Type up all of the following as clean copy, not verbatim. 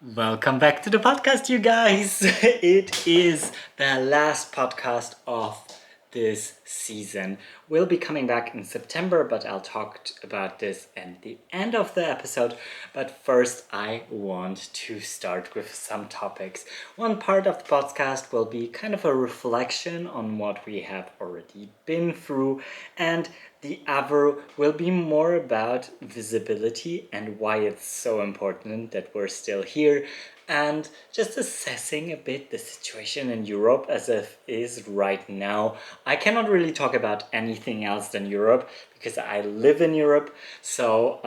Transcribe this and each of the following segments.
Welcome back to the podcast, you guys. It is the last podcast of this season. We'll be coming back in September, but I'll talk about this at the end of the episode. But first, I want to start with some topics. One part of the podcast will be kind of a reflection on what we have already been through, and the other will be more about visibility and why it's so important that we're still here, and just assessing a bit the situation in Europe as it is right now. I cannot really talk about anything else than Europe because I live in Europe. So,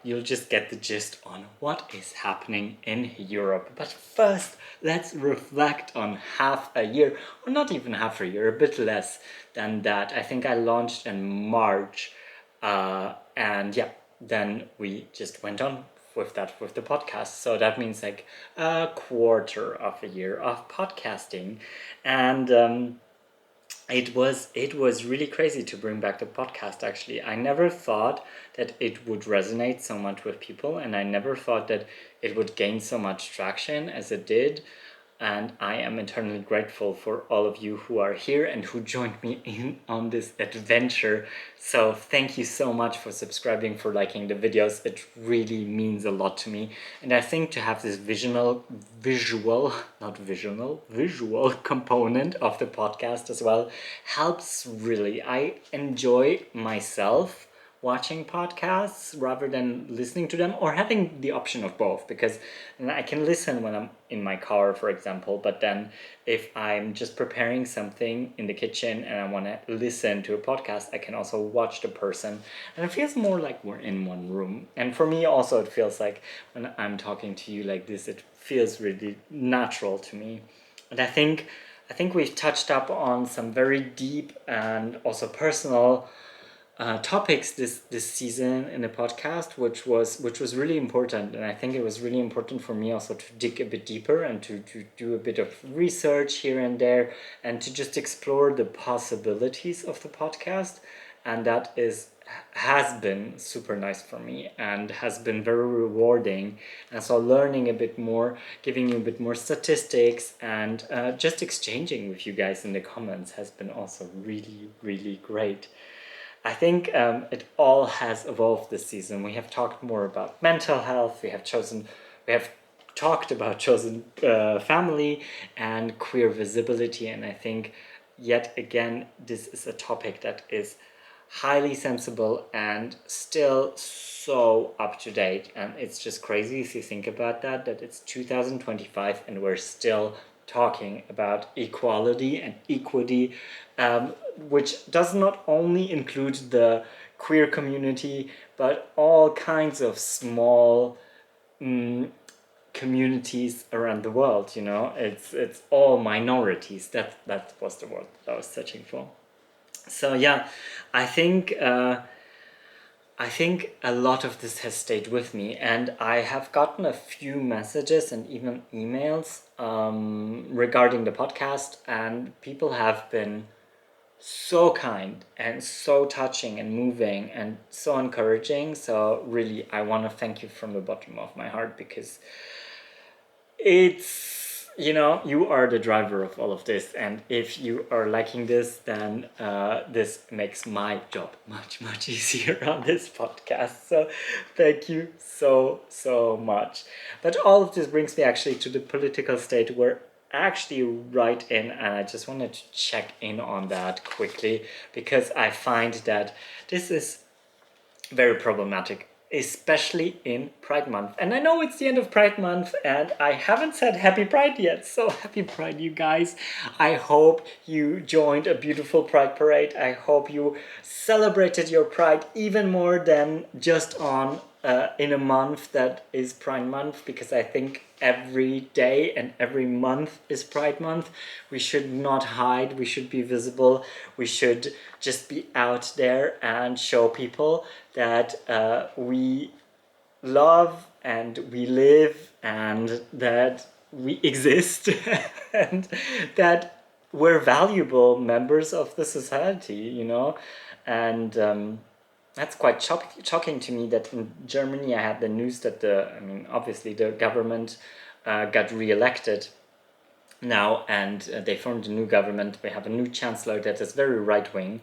you'll just get the gist on what is happening in Europe. But first, let's reflect on half a year, or not even half a year, a bit less than that. I think I launched in March, then we just went on with the podcast. So that means like a quarter of a year of podcasting, and it was really crazy to bring back the podcast. Actually, I never thought that it would resonate so much with people, and I never thought that it would gain so much traction as it did. And I am eternally grateful for all of you who are here and who joined me in on this adventure. So thank you so much for subscribing, for liking the videos. It really means a lot to me. And I think to have this visual component of the podcast as well helps really. I enjoy myself watching podcasts rather than listening to them, or having the option of both, because I can listen when I'm in my car, for example, but then if I'm just preparing something in the kitchen and I want to listen to a podcast, I can also watch the person, and it feels more like we're in one room. And for me also, it feels like when I'm talking to you like this, it feels really natural to me. And I think we've touched up on some very deep and also personal topics this season in the podcast, which was really important. And I think it was really important for me also to dig a bit deeper and to do a bit of research here and there, and to just explore the possibilities of the podcast. And that has been super nice for me and has been very rewarding. And so learning a bit more, giving you a bit more statistics, and just exchanging with you guys in the comments has been also really, really great. I think it all has evolved this season. We have talked more about mental health. We have talked about chosen family and queer visibility. And I think yet again, this is a topic that is highly sensible and still so up to date. And it's just crazy if you think about that it's 2025 and we're still talking about equality and equity, which does not only include the queer community, but all kinds of small communities around the world. It's all minorities. That was the word that I was searching for. So yeah, I think I think a lot of this has stayed with me, and I have gotten a few messages and even emails regarding the podcast, and people have been so kind and so touching and moving and so encouraging. So really, I want to thank you from the bottom of my heart, because you are the driver of all of this, and if you are liking this, then this makes my job much, much easier on this podcast. So thank you so much. But all of this brings me actually to the political state we're actually right in, and I just wanted to check in on that quickly, because I find that this is very problematic, especially in Pride Month. And I know it's the end of Pride Month, and I haven't said Happy Pride yet. So Happy Pride, you guys. I hope you joined a beautiful Pride parade. I hope you celebrated your Pride even more than just in a month that is Pride Month, because I think every day and every month is Pride Month. We should not hide, we should be visible, we should just be out there and show people that we love and we live and that we exist and that we're valuable members of the society, and That's quite shocking to me that in Germany I had the news that obviously the government got re-elected now, and they formed a new government. We have a new chancellor that is very right-wing.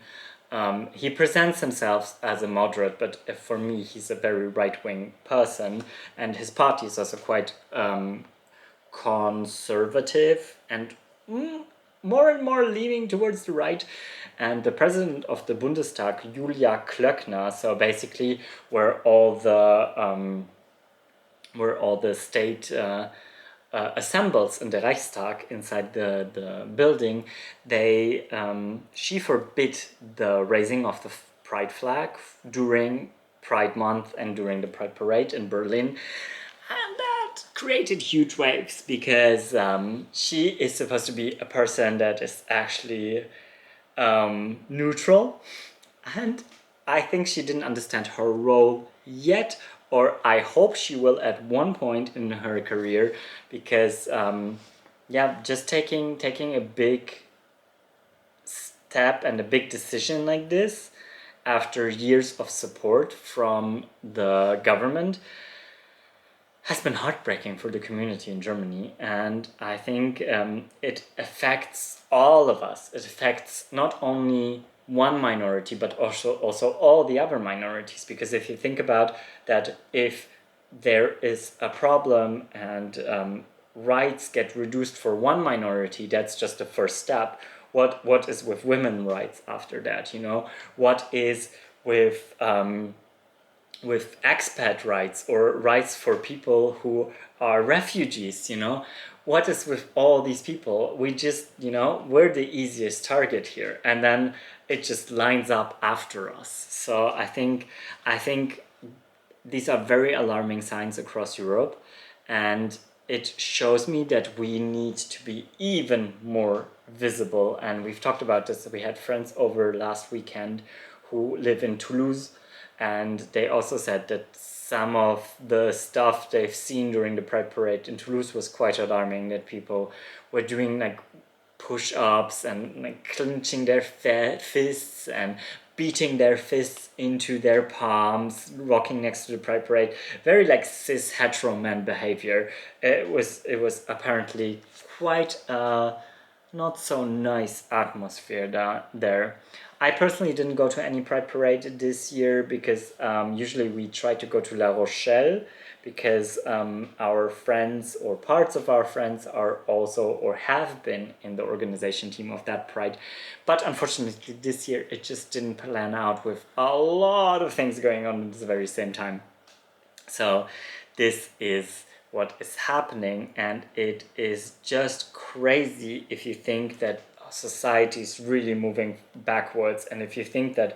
He presents himself as a moderate, but for me he's a very right-wing person, and his party is also quite conservative and more and more leaning towards the right. And the president of the Bundestag, Julia Klöckner, so basically where all the state assembles in the Reichstag inside the building, she forbid the raising of the pride flag during Pride Month and during the Pride Parade in Berlin. And that created huge waves because she is supposed to be a person that is actually neutral. And I think she didn't understand her role yet, or I hope she will at one point in her career, because just taking a big step and a big decision like this after years of support from the government has been heartbreaking for the community in Germany. And I think it affects all of us. It affects not only one minority, but also all the other minorities. Because if you think about that, if there is a problem and rights get reduced for one minority, that's just the first step. What is with women's rights after that? What is with expat rights or rights for people who are refugees? What is with all these people? We just, we're the easiest target here, and then it just lines up after us. So I think these are very alarming signs across Europe, and it shows me that we need to be even more visible. And we've talked about this. We had friends over last weekend who live in Toulouse, and they also said that some of the stuff they've seen during the Pride Parade in Toulouse was quite alarming, that people were doing like push-ups and like clenching their fists and beating their fists into their palms, walking next to the Pride Parade. Very like cis hetero man behavior. It was apparently quite not so nice atmosphere there. I personally didn't go to any Pride Parade this year because usually we try to go to La Rochelle, because our friends or parts of our friends are also or have been in the organization team of that Pride. But unfortunately this year it just didn't plan out, with a lot of things going on at the very same time. So this is what is happening, and it is just crazy if you think that society is really moving backwards, and if you think that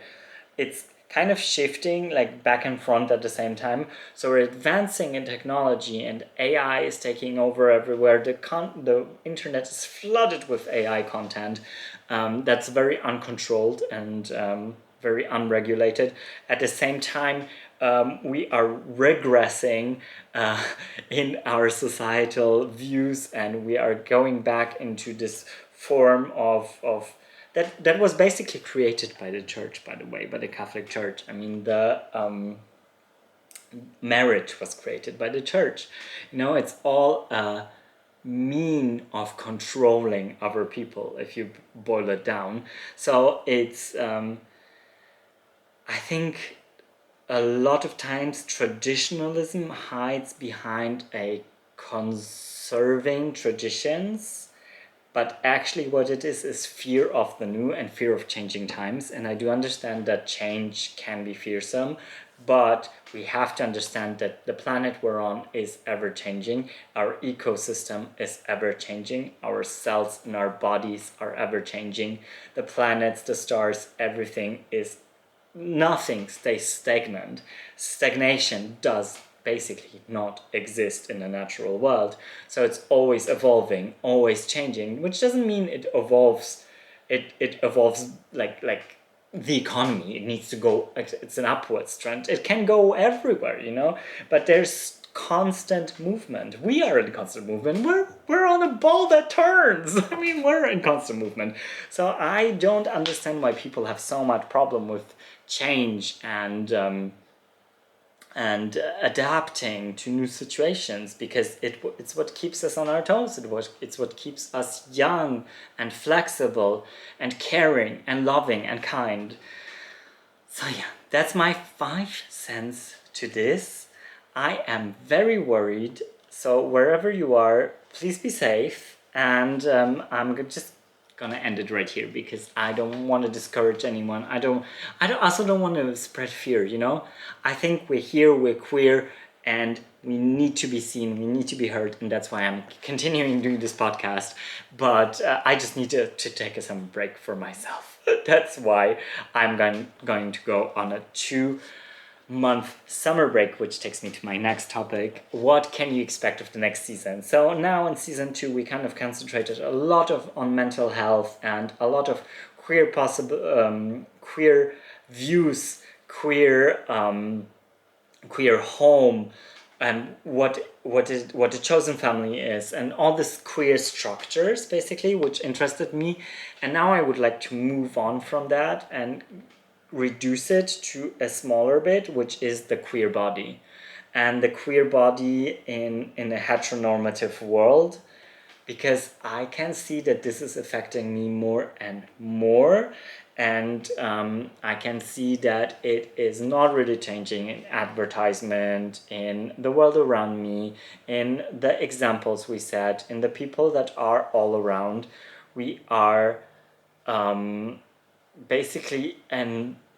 it's kind of shifting like back and front at the same time. So we're advancing in technology, and AI is taking over everywhere. The internet is flooded with AI content that's very uncontrolled and very unregulated. At the same time, we are regressing in our societal views, and we are going back into this form of that was basically created by the church, by the way, by the Catholic Church. I mean, the marriage was created by the church. It's all a mean of controlling other people, if you boil it down. So it's I think a lot of times traditionalism hides behind a conserving traditions, but actually what it is fear of the new and fear of changing times. And I do understand that change can be fearsome, but we have to understand that the planet we're on is ever changing. Our ecosystem is ever changing. Our cells in our bodies are ever changing. The planets, the stars, everything is, nothing stays stagnant. Stagnation does basically not exist in the natural world. So it's always evolving, always changing, which doesn't mean it evolves. It evolves like the economy. It needs to go. It's an upwards trend. It can go everywhere, but there's constant movement. We are in constant movement. We're on a ball that turns. I mean, we're in constant movement. So I don't understand why people have so much problem with change and adapting to new situations, because it's what keeps us on our toes. It's what keeps us young and flexible and caring and loving and kind. So yeah, that's my 5 cents to this. I am very worried. So wherever you are, please be safe. And I'm just gonna end it right here because I don't want to discourage anyone. Also don't want to spread fear. I think we're here, we're queer, and we need to be seen, we need to be heard, and that's why I'm continuing doing this podcast. But I just need to take a summer break for myself. That's why I'm going to go on a 2-month summer break, which takes me to my next topic. What can you expect of the next season? So now in season 2, we kind of concentrated a lot on mental health and a lot of queer queer views, queer home, and what the chosen family is, and all these queer structures basically, which interested me. And now I would like to move on from that and reduce it to a smaller bit, which is the queer body, and the queer body in a heteronormative world, because I can see that this is affecting me more and more. And I can see that it is not really changing in advertisement, in the world around me, in the examples we set, in the people that are all around. We are basically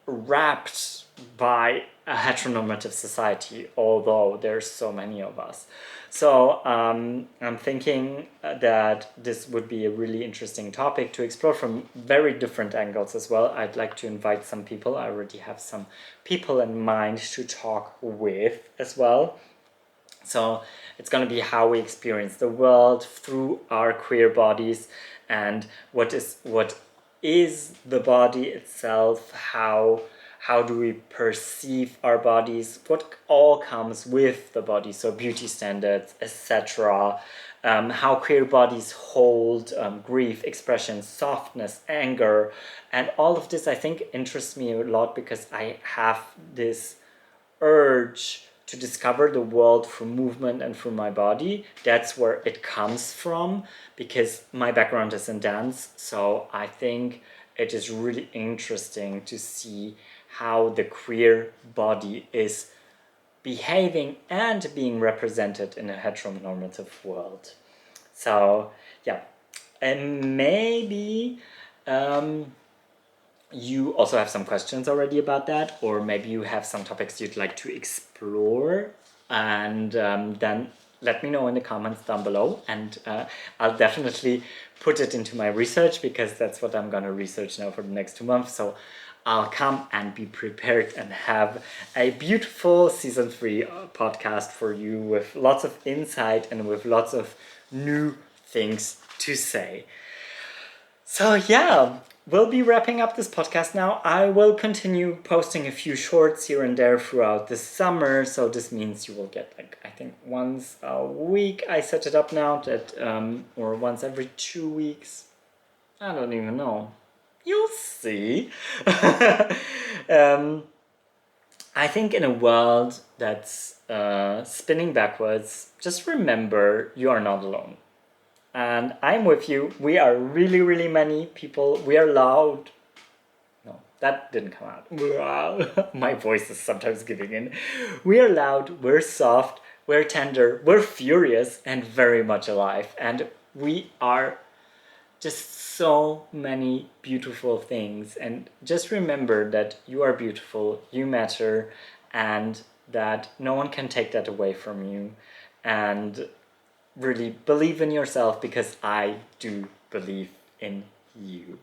wrapped by a heteronormative society, although there's so many of us. So I'm thinking that this would be a really interesting topic to explore from very different angles as well. I'd like to invite some people. I already have some people in mind to talk with as well. So it's going to be how we experience the world through our queer bodies, and what is the body itself, how do we perceive our bodies, what all comes with the body, so beauty standards, etc. How queer bodies hold grief, expression, softness, anger, and all of this I think interests me a lot, because I have this urge to discover the world through movement and through my body. That's where it comes from, because my background is in dance. So I think it is really interesting to see how the queer body is behaving and being represented in a heteronormative world. So yeah, and maybe you also have some questions already about that, or maybe you have some topics you'd like to explore, and then let me know in the comments down below, and I'll definitely put it into my research, because that's what I'm gonna research now for the next 2 months. So I'll come and be prepared and have a beautiful season 3 podcast for you, with lots of insight and with lots of new things to say. So yeah, we'll be wrapping up this podcast now. I will continue posting a few shorts here and there throughout the summer. So this means you will get, like, I think once a week. I set it up now that, or once every 2 weeks. I don't even know. You'll see. I think in a world that's spinning backwards, just remember you are not alone. And I'm with you. We are really, really many people. We are loud. No, that didn't come out. My voice is sometimes giving in. We are loud, we're soft, we're tender, we're furious, and very much alive. And we are just so many beautiful things. And just remember that you are beautiful, you matter, and that no one can take that away from you. And really believe in yourself, because I do believe in you.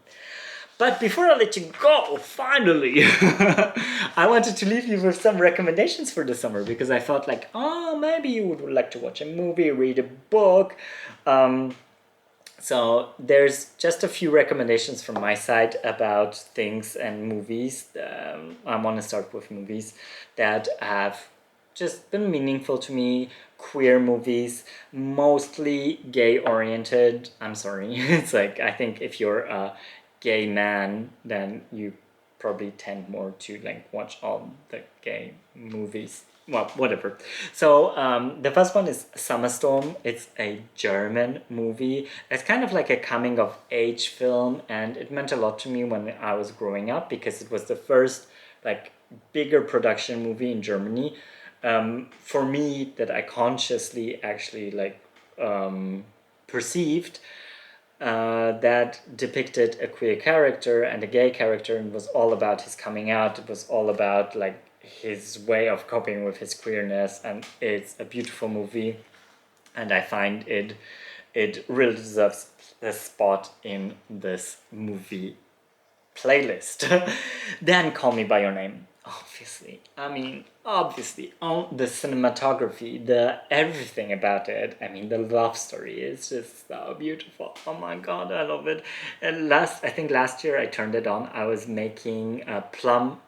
But before I let you go, finally, I wanted to leave you with some recommendations for the summer, because I thought, like, oh, maybe you would like to watch a movie, read a book. So there's just a few recommendations from my side about things and movies. I want to start with movies that have just been meaningful to me. Queer movies, mostly gay oriented. I'm sorry. It's like, I think if you're a gay man, then you probably tend more to like watch all the gay movies. Well, whatever. So the first one is Summer Storm. It's a German movie. It's kind of like a coming of age film, and it meant a lot to me when I was growing up because it was the first like bigger production movie in Germany, for me, that I consciously actually like perceived, that depicted a queer character and a gay character, and was all about his coming out. It was all about like his way of coping with his queerness, and it's a beautiful movie, and I find it really deserves a spot in this movie playlist. Then Call Me by Your Name. Obviously, I mean, obviously, the cinematography, the everything about it. I mean, the love story is just so beautiful. Oh my god, I love it. And I think last year I turned it on. I was making a plum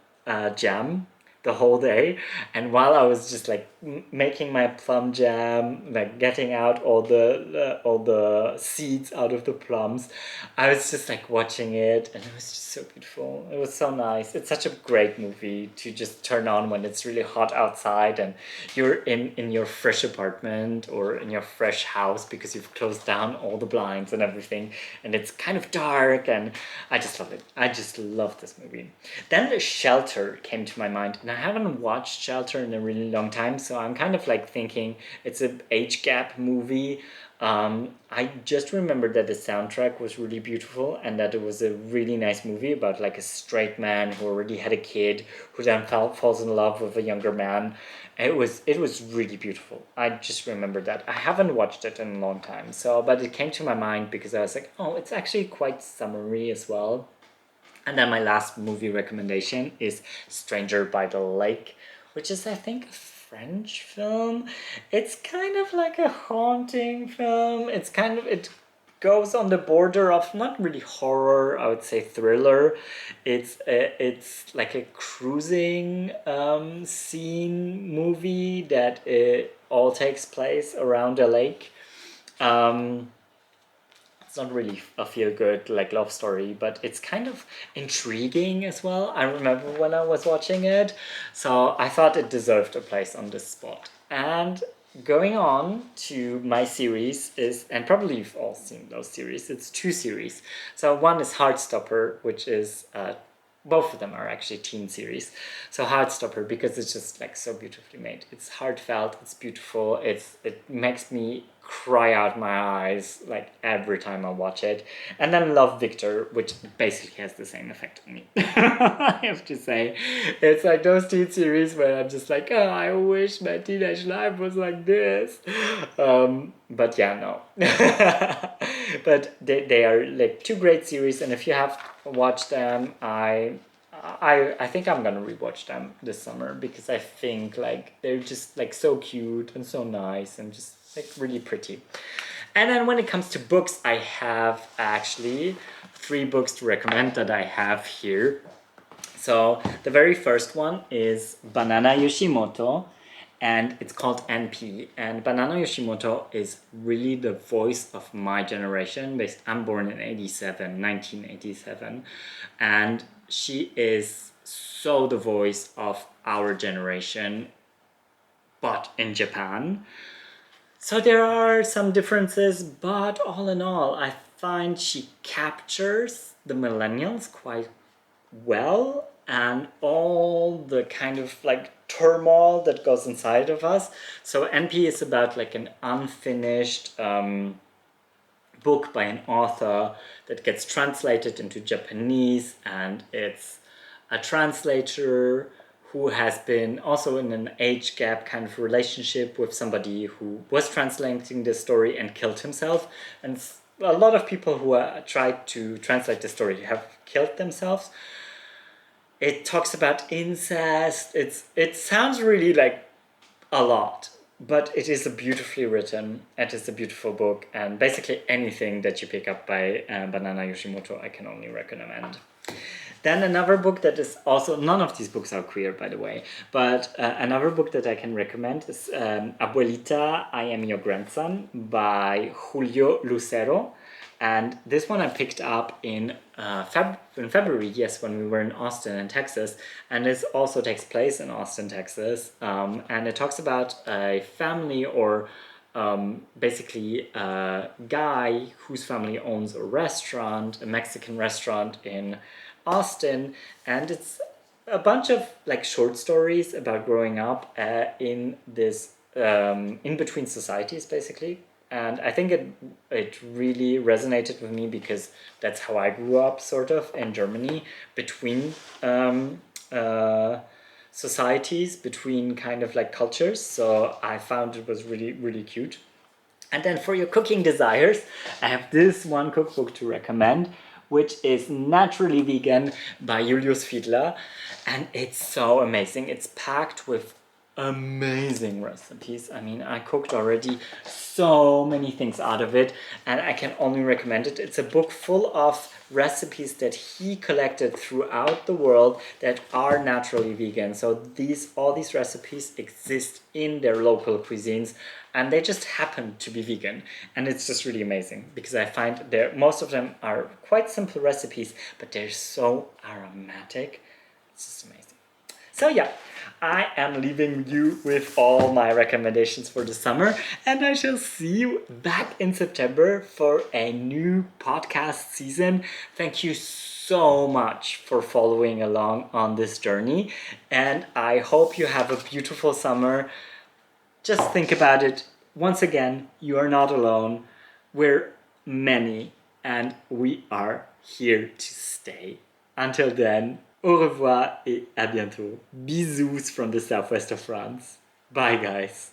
jam the whole day, and while I was just like making my plum jam, like getting out all the seeds out of the plums, I was just like watching it, and it was just so beautiful. It was so nice. It's such a great movie to just turn on when it's really hot outside and you're in your fresh apartment or in your fresh house because you've closed down all the blinds and everything, and it's kind of dark, and I just love it. I just love this movie. Then The Shelter came to my mind, and I haven't watched Shelter in a really long time, so I'm kind of like thinking it's an age gap movie. I just remembered that the soundtrack was really beautiful, and that it was a really nice movie about like a straight man who already had a kid, who then falls in love with a younger man. It was really beautiful. I just remembered that. I haven't watched it in a long time, so but it came to my mind because I was like, oh, it's actually quite summery as well. And then my last movie recommendation is Stranger by the Lake, which is, I think, a French film. It's kind of like a haunting film. It goes on the border of not really horror, I would say thriller. It's like a cruising scene movie that it all takes place around a lake. Um, it's not really a feel good like love story, but it's kind of intriguing as well. I remember when I was watching it, so I thought it deserved a place on this spot. And going on to my series is, and probably you've all seen those series, it's two series. So one is Heartstopper, which is both of them are actually teen series. So Heartstopper, because it's just like so beautifully made. It's heartfelt, it's beautiful, it makes me cry out my eyes like every time I watch it. And then Love Victor, which basically has the same effect on me. I have to say. It's like those teen series where I'm just like, oh, I wish my teenage life was like this. But yeah, no. But they are like two great series, and if you have watched them, I think I'm gonna rewatch them this summer because I think like they're just like so cute and so nice and just like really pretty. And then when it comes to books, I have actually 3 books to recommend that I have here. So the very first one is Banana Yoshimoto, and it's called NP. And Banana Yoshimoto is really the voice of my generation. I'm born in 1987, and she is so the voice of our generation, but in Japan. So there are some differences, but all in all, I find she captures the millennials quite well, and all the kind of like turmoil that goes inside of us. So NP is about like an unfinished book by an author that gets translated into Japanese, and it's a translator who has been also in an age gap kind of relationship with somebody who was translating the story and killed himself. And a lot of people who tried to translate the story have killed themselves. It talks about incest. It sounds really like a lot, but it is a beautifully written. It is a beautiful book, and basically anything that you pick up by Banana Yoshimoto, I can only recommend. Then another book that is also, none of these books are queer, by the way, but another book that I can recommend is Abuelita, I Am Your Grandson by Julio Lucero. And this one I picked up in February, yes, when we were in Austin in Texas. And this also takes place in Austin, Texas. And it talks about a family, or basically a guy whose family owns a restaurant, a Mexican restaurant in Austin. And it's a bunch of like short stories about growing up in this in between societies, basically. And I think it really resonated with me because that's how I grew up, sort of, in Germany, between societies, between kind of like cultures. So I found it was really, really cute. And then for your cooking desires, I have this one cookbook to recommend, which is Naturally Vegan by Julius Fiedler. And it's so amazing. It's packed with amazing recipes. I mean, I cooked already so many things out of it, and I can only recommend it. It's a book full of recipes that he collected throughout the world that are naturally vegan. So all these recipes exist in their local cuisines, and they just happen to be vegan. And it's just really amazing because I find most of them are quite simple recipes, but they're so aromatic. It's just amazing. So yeah, I am leaving you with all my recommendations for the summer, and I shall see you back in September for a new podcast season. Thank you so much for following along on this journey, and I hope you have a beautiful summer. Just think about it. Once again, you are not alone. We're many, and we are here to stay. Until then, au revoir et à bientôt. Bisous from the southwest of France. Bye, guys.